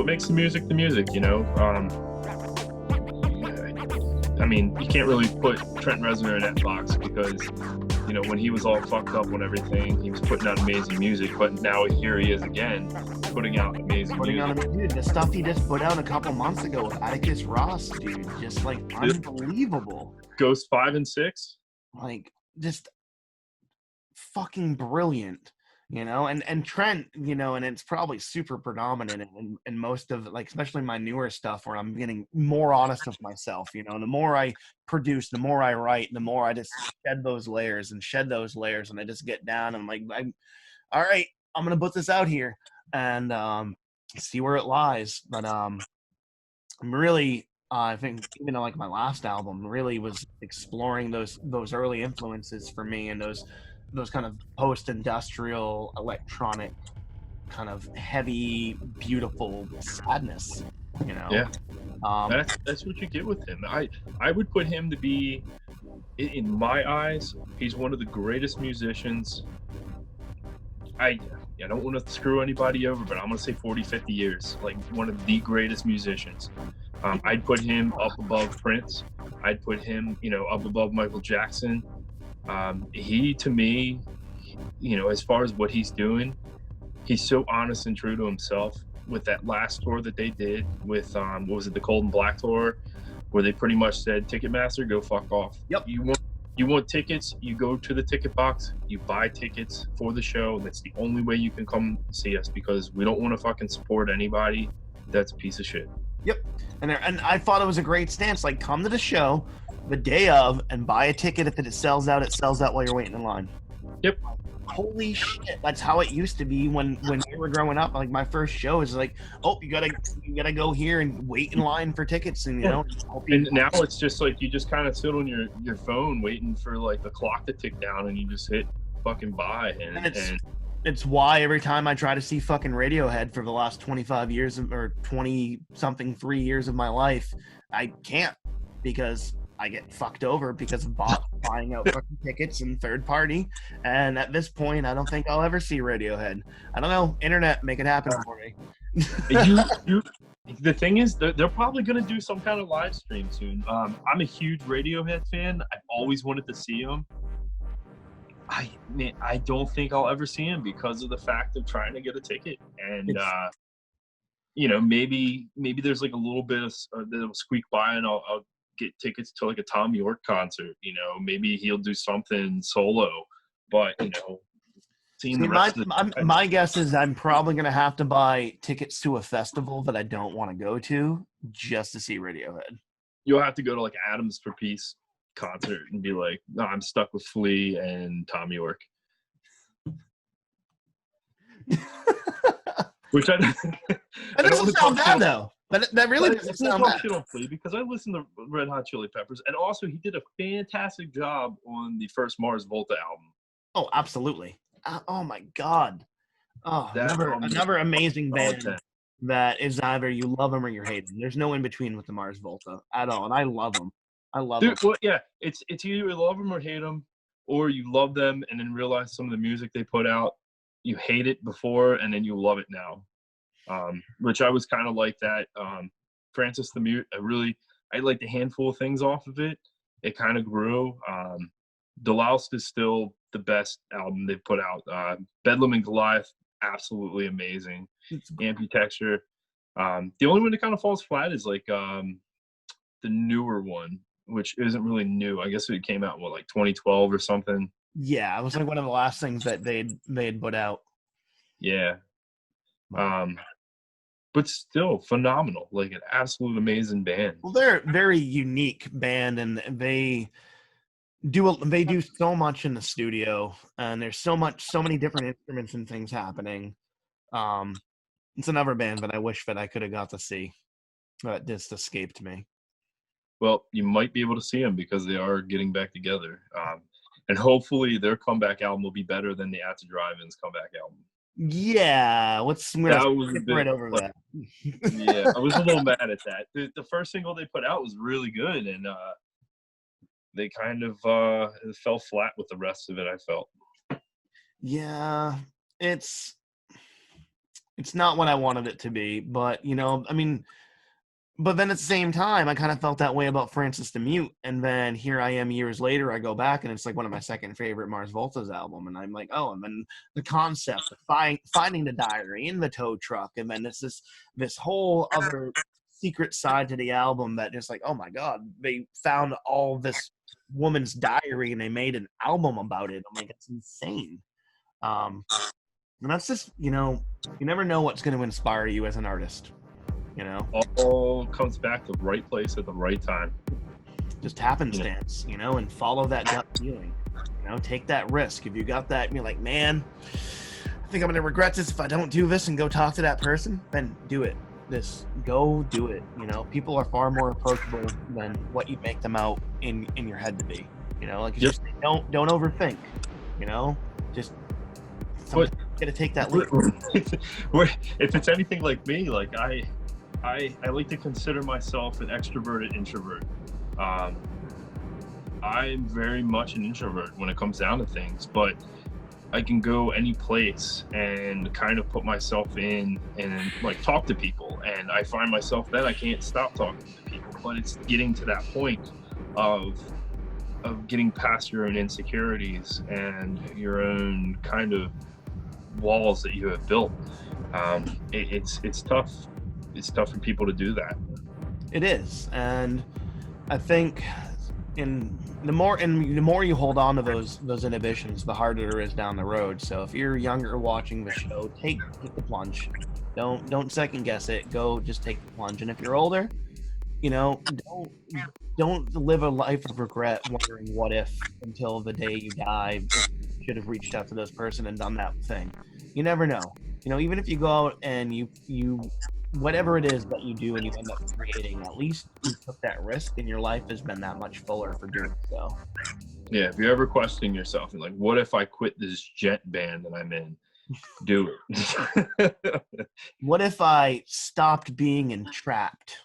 what makes the music, you know. I mean, you can't really put Trent Reznor in that box because, you know, when he was all fucked up on everything, he was putting out amazing music. But now here he is again, putting out amazing music. Dude, the stuff he just put out a couple months ago with Atticus Ross, dude, just like unbelievable. Ghost 5 and 6, like just fucking brilliant. You know, and Trent, you know, and it's probably super predominant in most of, like, especially my newer stuff where I'm getting more honest with myself, you know, and the more I produce, the more I write, the more I just shed those layers, and I just get down and I'm like, all right, I'm going to put this out here and see where it lies. But I'm really, I think even like my last album really was exploring those early influences for me, and those kind of post-industrial electronic kind of heavy, beautiful sadness, you know. Yeah. That's what you get with him. I would put him to be, in my eyes, he's one of the greatest musicians. I don't want to screw anybody over, but I'm going to say 40, 50 years, like one of the greatest musicians. I'd put him up above Prince. I'd put him, you know, up above Michael Jackson. He, to me, you know, as far as what he's doing, he's so honest and true to himself. With that last tour that they did with, what was it, the Cold and Black tour, where they pretty much said, Ticketmaster, go fuck off. Yep. You want tickets, you go to the ticket box, you buy tickets for the show. That's the only way you can come see us, because we don't want to fucking support anybody that's a piece of shit. Yep. And I thought it was a great stance. Like, come to the show the day of and buy a ticket. If it sells out, it sells out while you're waiting in line. Yep. Holy shit, that's how it used to be when we were growing up. Like, my first show is like, oh, you gotta go here and wait in line for tickets, and you know. And now it's just like you just kind of sit on your phone waiting for like the clock to tick down, and you just hit fucking buy. And it's why every time I try to see fucking Radiohead for the last 25 years or 20 something 3 years of my life, I can't, because I get fucked over because of buying out fucking tickets and third party. And at this point, I don't think I'll ever see Radiohead. I don't know. Internet, make it happen for me. The thing is, they're probably going to do some kind of live stream soon. I'm a huge Radiohead fan. I've always wanted to see him. I don't think I'll ever see him because of the fact of trying to get a ticket. And, you know, maybe there's like a little bit of that'll squeak by, and I'll get tickets to like a Tom York concert. You know, maybe he'll do something solo, but you know, my guess is I'm probably gonna have to buy tickets to a festival that I don't want to go to just to see Radiohead. You'll have to go to like Atoms for Peace concert and be like, no, I'm stuck with Flea and Tom York. Which that doesn't sound bad though. That really doesn't sound bad. Shit on Flea, because I listened to Red Hot Chili Peppers, and also he did a fantastic job on the first Mars Volta album. Oh, absolutely. Oh my God. Oh, another amazing band that is either you love them or you hate them. There's no in between with the Mars Volta at all, and I love them. Them. Well, yeah, it's either you love them or hate them, or you love them and then realize some of the music they put out, you hate it before and then you love it now. Which I was kind of like that. Francis the Mute, I liked a handful of things off of it. It kind of grew. Deloused is still the best album they've put out. Bedlam and Goliath, absolutely amazing. Amputexture. The only one that kind of falls flat is like the newer one, which isn't really new. I guess it came out like 2012 or something. Yeah, it was like one of the last things that they'd put out. Yeah. But still phenomenal, like an absolute amazing band. Well, they're a very unique band, and they do so much in the studio, and there's so many different instruments and things happening. It's another band that I wish that I could have got to see, but just escaped me. Well, you might be able to see them because they are getting back together, and hopefully their comeback album will be better than the At the Drive-In's comeback album. Yeah, right over that. Yeah, I was a little mad at that. The first single they put out was really good, and they kind of it fell flat with the rest of it, I felt. Yeah, it's It's not what I wanted it to be, but you know, I mean, but then at the same time, I kind of felt that way about Francis the Mute, and then here I am years later. I go back, and it's like one of my second favorite Mars Volta's album, and I'm like, oh, and then the concept of finding the diary in the tow truck, and then this whole other secret side to the album that just like, oh my god, they found all this woman's diary and they made an album about it. I'm like, it's insane. Um, and that's just, you know, you never know what's going to inspire you as an artist. You know, all comes back to the right place at the right time. just happenstance, you know, and follow that gut feeling. You know, take that risk. If you got that, and you're like, man, I think I'm gonna regret this if I don't do this and go talk to that person, then do it. Go do it. You know, people are far more approachable than what you make them out in your head to be. You know, like just don't overthink. You know, just gotta take that leap. If it's anything like me, like I like to consider myself an extroverted introvert. I'm very much an introvert when it comes down to things, but I can go any place and kind of put myself in and like talk to people, and I find myself then I can't stop talking to people. But it's getting to that point of getting past your own insecurities and your own kind of walls that you have built. It's tough. It's tough for people to do that. It is, and I think the more you hold on to those inhibitions, the harder it is down the road. So if you're younger watching the show, take the plunge. Don't second guess it. Go, just take the plunge. And if you're older, you know, don't live a life of regret, wondering what if until the day you die. Should have reached out to this person and done that thing. You never know. You know, even if you go out and you whatever it is that you do and you end up creating, at least you took that risk and your life has been that much fuller for doing so. Yeah, if you're ever questioning yourself, you're like, what if I quit this jet band that I'm in? Do it. What if I stopped being entrapped?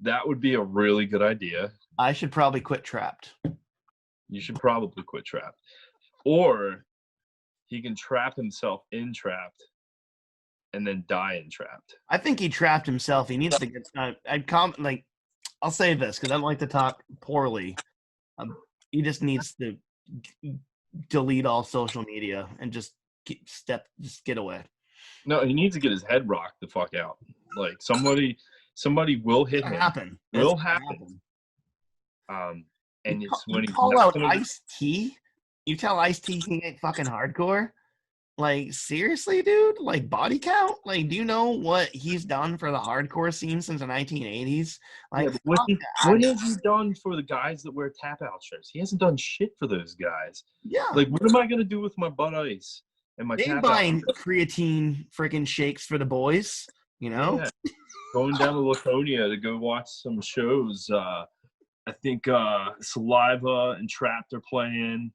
That would be a really good idea. I should probably quit Trapped. You should probably quit Trapped. Or he can trap himself in Trapped and then die in Trapped. I think he trapped himself. He needs to get. I'll say this because I don't like to talk poorly. He just needs to delete all social media and just get away. No, he needs to get his head rocked the fuck out. Like somebody will hit him. Will happen. And it's when you call out Ice-T. You tell Ice-T he ain't fucking hardcore. Like, seriously, dude? Like, body count? Like, do you know what he's done for the hardcore scene since the 1980s? Like, yeah, what has he done for the guys that wear tap-out shirts? He hasn't done shit for those guys. Yeah. Like, what am I going to do with my Bud Ice and my tap-out? Buying creatine freaking shakes for the boys, you know? Yeah. Going down to Laconia to go watch some shows. I think Saliva and Trapped are playing.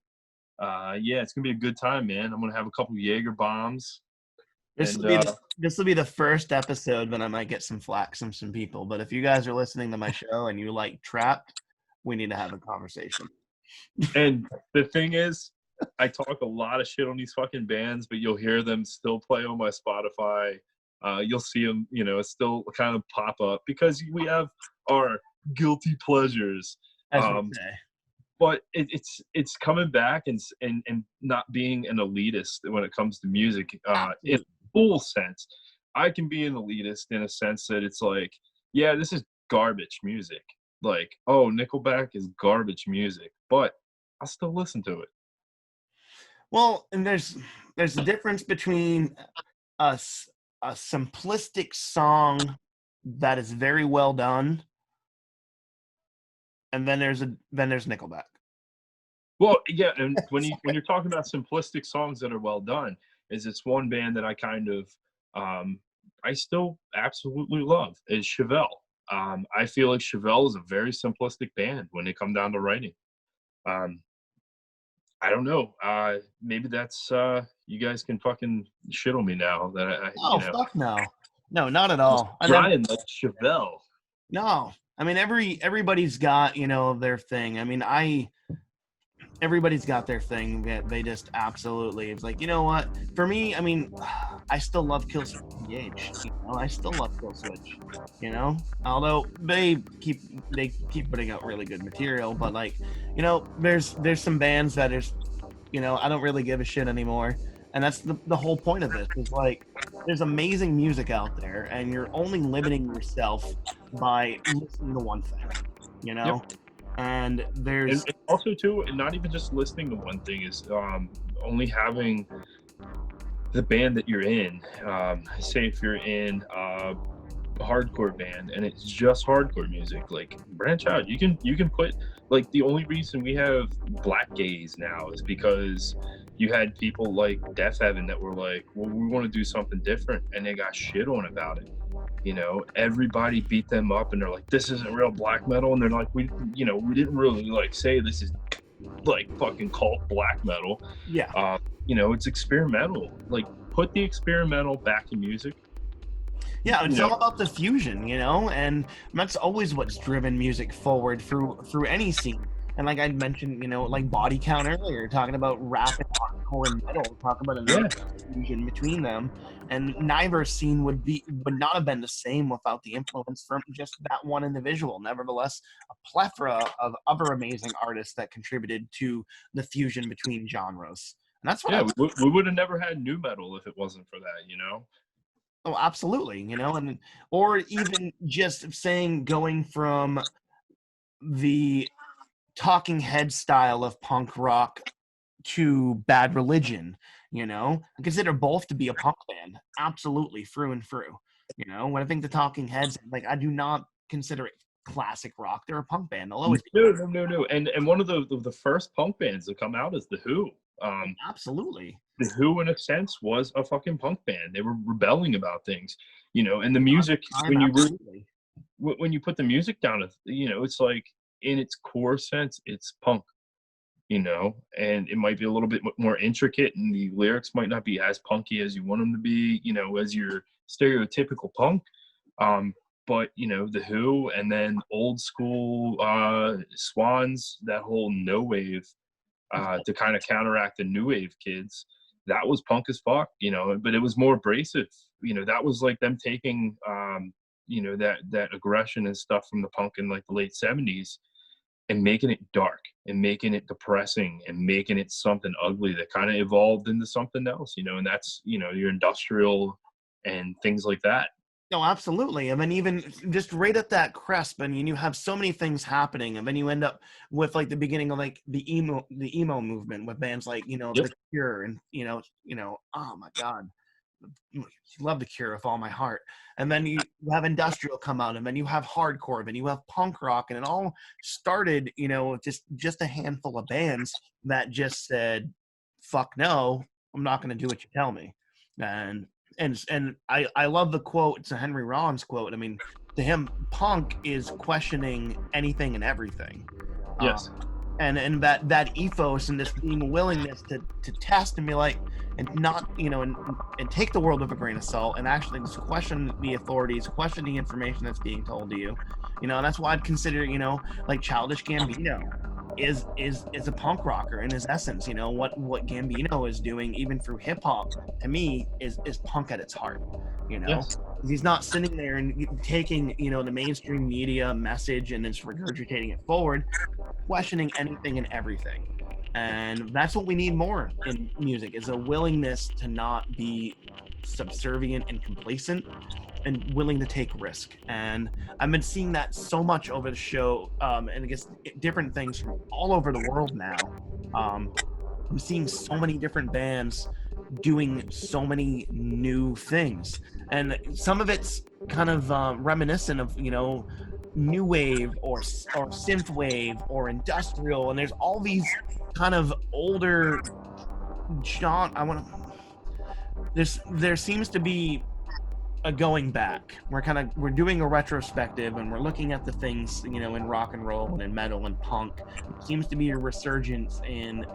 Yeah, it's gonna be a good time, man. I'm gonna have a couple Jaeger bombs. This will be the first episode when I might get some flack from some people. But if you guys are listening to my show and you like Trapped, we need to have a conversation. And the thing is, I talk a lot of shit on these fucking bands, but you'll hear them still play on my Spotify. You'll see them, you know, still kind of pop up because we have our guilty pleasures. But it's coming back and not being an elitist when it comes to music in full sense. I can be an elitist in a sense that it's like, yeah, this is garbage music. Like, oh, Nickelback is garbage music, but I'll still listen to it. Well, and there's a difference between a simplistic song that is very well done, and then there's Nickelback. Well, yeah, and when you're talking about simplistic songs that are well done, it's one band that I kind of I still absolutely love is Chevelle. I feel like Chevelle is a very simplistic band when they come down to writing. I don't know. Maybe that's you guys can fucking shit on me now that I fuck no. No, not at all. Bryan likes Chevelle. No. I mean everybody's got, you know, their thing. I mean, everybody's got their thing that they just absolutely, it's like, you know what, for me, I mean, I still love Killswitch Engage, you know, I still love Killswitch, you know, although they keep putting out really good material, but like, you know, there's some bands that is, you know, I don't really give a shit anymore, and that's the whole point of this, is like, there's amazing music out there and you're only limiting yourself by listening to one thing, you Yep. know. And And there's also too, and not even just listening to one thing, is only having the band that you're in. Say if you're in a hardcore band and it's just hardcore music, like, branch out. You can put, like, the only reason we have black gaze now is because you had people like Death Heaven that were like, well, we want to do something different, and they got shit on about it. You know, everybody beat them up and they're like, this isn't real black metal, and they're like, we didn't really like say this is like fucking cult black metal. yeah. You know, it's experimental. Like, put the experimental back in music. Yeah, it's You all know, about the fusion, you know, and that's always what's driven music forward through any scene. And like I mentioned, you know, like Body Count earlier, talking about rap and hardcore and metal, talking about yeah, another fusion between them, and neither scene would not have been the same without the influence from just that one individual. Nevertheless, a plethora of other amazing artists that contributed to the fusion between genres, and that's what I yeah. love. We would have never had new metal if it wasn't for that. You know. Oh, absolutely, you know, and or even just saying going from the Talking Head style of punk rock to Bad Religion, you know, I consider both to be a punk band, absolutely through and through. You know, when I think the Talking Heads, like, I do not consider it classic rock; they're a punk band. They'll always be No. And one of the first punk bands to come out is the Who. absolutely. The Who, in a sense, was a fucking punk band. They were rebelling about things, you know. And the music, I'm absolutely. when you put the music down, you know, it's like, in its core sense, it's punk, you know. And it might be a little bit more intricate, and the lyrics might not be as punky as you want them to be, you know, as your stereotypical punk. Um, but you know, the Who, and then old school Swans, that whole no wave, to kind of counteract the new wave kids. That was punk as fuck, you know, but it was more abrasive. You know, that was like them taking, you know, that aggression and stuff from the punk in like the late '70s, and making it dark and making it depressing and making it something ugly that kind of evolved into something else, you know. And that's, you know, your industrial and things like that. No, absolutely. And then even just right at that crest, and you have so many things happening, and then you end up with like the beginning of like the emo movement with bands like, you know, Yep. The Cure, and oh my God, love The Cure with all my heart. And then you have industrial come out, and then you have hardcore, then you have punk rock, and it all started, you know, just a handful of bands that just said, "Fuck no, I'm not going to do what you tell me," and I love the quote. It's a Henry Rollins quote. I mean, to him, punk is questioning anything and everything. Yes. And that ethos and this being willingness to test and be like, and not, you know, and take the world with a grain of salt, and actually just question the authorities, question the information that's being told to you, you know. And that's why I'd consider, you know, like Childish Gambino is a punk rocker in his essence. You know what Gambino is doing, even through hip hop, to me is punk at its heart. You know, Yes. he's not sitting there and taking, you know, the mainstream media message and just regurgitating it forward, questioning anything and everything. And that's what we need more in music, is a willingness to not be subservient and complacent, and willing to take risk. And I've been seeing that so much over the show, and I guess different things from all over the world now. I'm seeing so many different bands doing so many new things, and some of it's kind of reminiscent of, you know, new wave or synth wave or industrial, and there's all these kind of older genre. There seems to be a going back. We're doing a retrospective, and we're looking at the things, you know, in rock and roll and in metal and punk. It seems to be a resurgence in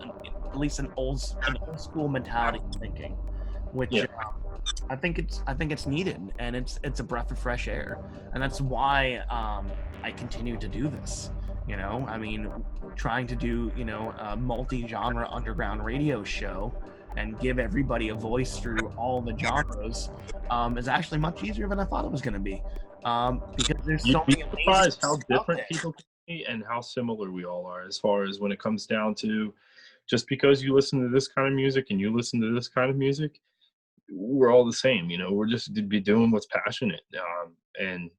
at least an old school mentality of thinking, which Yeah. I think it's needed, and it's a breath of fresh air, and that's why I continue to do this. You know, I mean, trying to do, you know, a multi-genre underground radio show and give everybody a voice through all the genres is actually much easier than I thought it was going to be, because there's so You'd be many amazing surprised how artists out different there. people can be and how similar we all are as far as when it comes down to just because you listen to this kind of music and you listen to this kind of music, we're all the same. You know, we're just to be doing what's passionate, and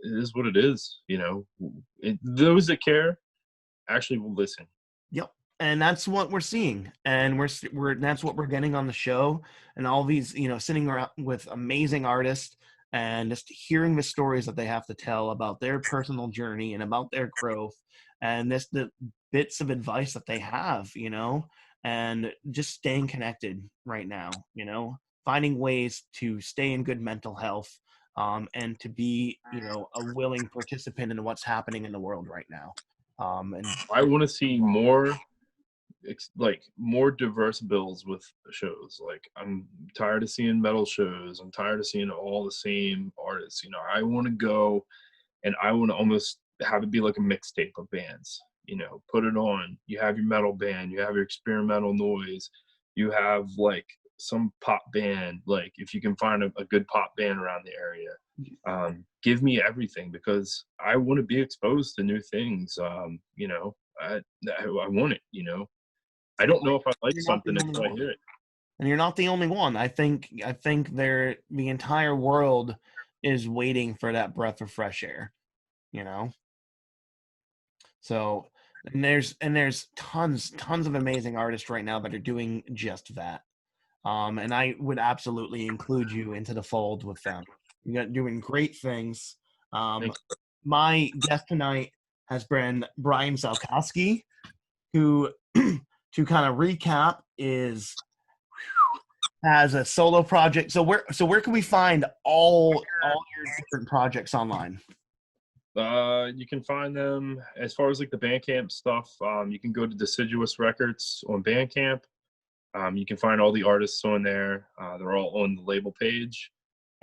it is what it is. You know, those that care actually will listen. Yep. And that's what we're seeing, and we're that's what we're getting on the show, and all these, you know, sitting around with amazing artists and just hearing the stories that they have to tell about their personal journey and about their growth, and this the bits of advice that they have, you know, and just staying connected right now, you know, finding ways to stay in good mental health, and to be, you know, a willing participant in what's happening in the world right now. And I want to see more like more diverse bills with shows. Like I'm tired of seeing metal shows. I'm tired of seeing all the same artists. You know, I want to go and I want to almost have it be like a mixtape of bands. You know, put it on. You have your metal band, you have your experimental noise, you have like some pop band. Like if you can find a good pop band around the area, give me everything because I want to be exposed to new things. You know, I want it. You know, I don't know if I like you're not the something only until I one. hear it. And you're not the only one. I think the entire world is waiting for that breath of fresh air, you know? So and there's tons of amazing artists right now that are doing just that. And I would absolutely include you into the fold with them. You're doing great things. Um, Thanks. my guest tonight has been Bryan Ziolkowski, who, to kind of recap, is has a solo project. So where can we find all your different projects online? You can find them as far as like the Bandcamp stuff. You can go to Deciduous Records on Bandcamp. You can find all the artists on there. They're all on the label page.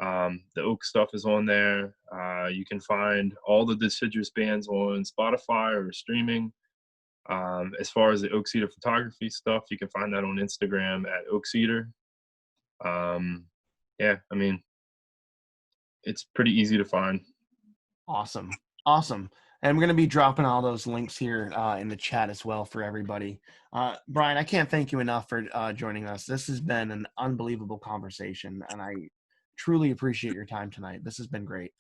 The Oahk stuff is on there. You can find all the Deciduous bands on Spotify or streaming. As far as the Oakseeder photography stuff, you can find that on Instagram at Oakseeder. Yeah, I mean, it's pretty easy to find. Awesome. Awesome. And we're going to be dropping all those links here in the chat as well for everybody. Bryan, I can't thank you enough for joining us. This has been an unbelievable conversation, and I truly appreciate your time tonight. This has been great.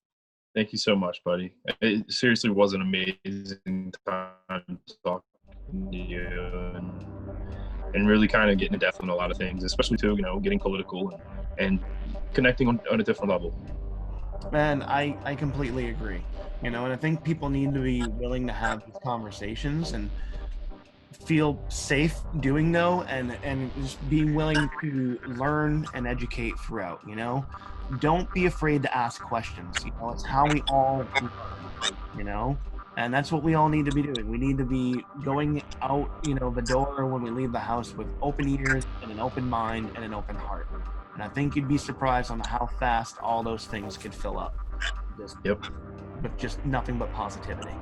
Thank you so much, buddy. It seriously was an amazing time talking to you and really kind of getting in depth on a lot of things, especially too, you know, getting political and connecting on a different level. Man, I completely agree. You know, and I think people need to be willing to have these conversations and feel safe doing so, and just being willing to learn and educate throughout, you know. Don't be afraid to ask questions. You know, it's how we all learn, you know. And that's what we all need to be doing. We need to be going out, you know, the door when we leave the house with open ears and an open mind and an open heart. And I think you'd be surprised on how fast all those things could fill up. Yep. With just nothing but positivity.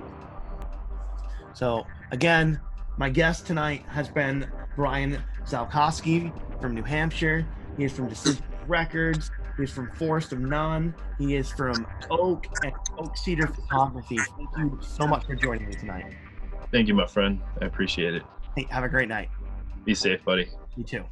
So again, my guest tonight has been Bryan Ziolkowski from New Hampshire. He is from Deciduous Records. He's from Forest of None. He is from Oahk and Oakseeder Photography. Thank you so much for joining me tonight. Thank you, my friend. I appreciate it. Hey, have a great night. Be safe, buddy. You too.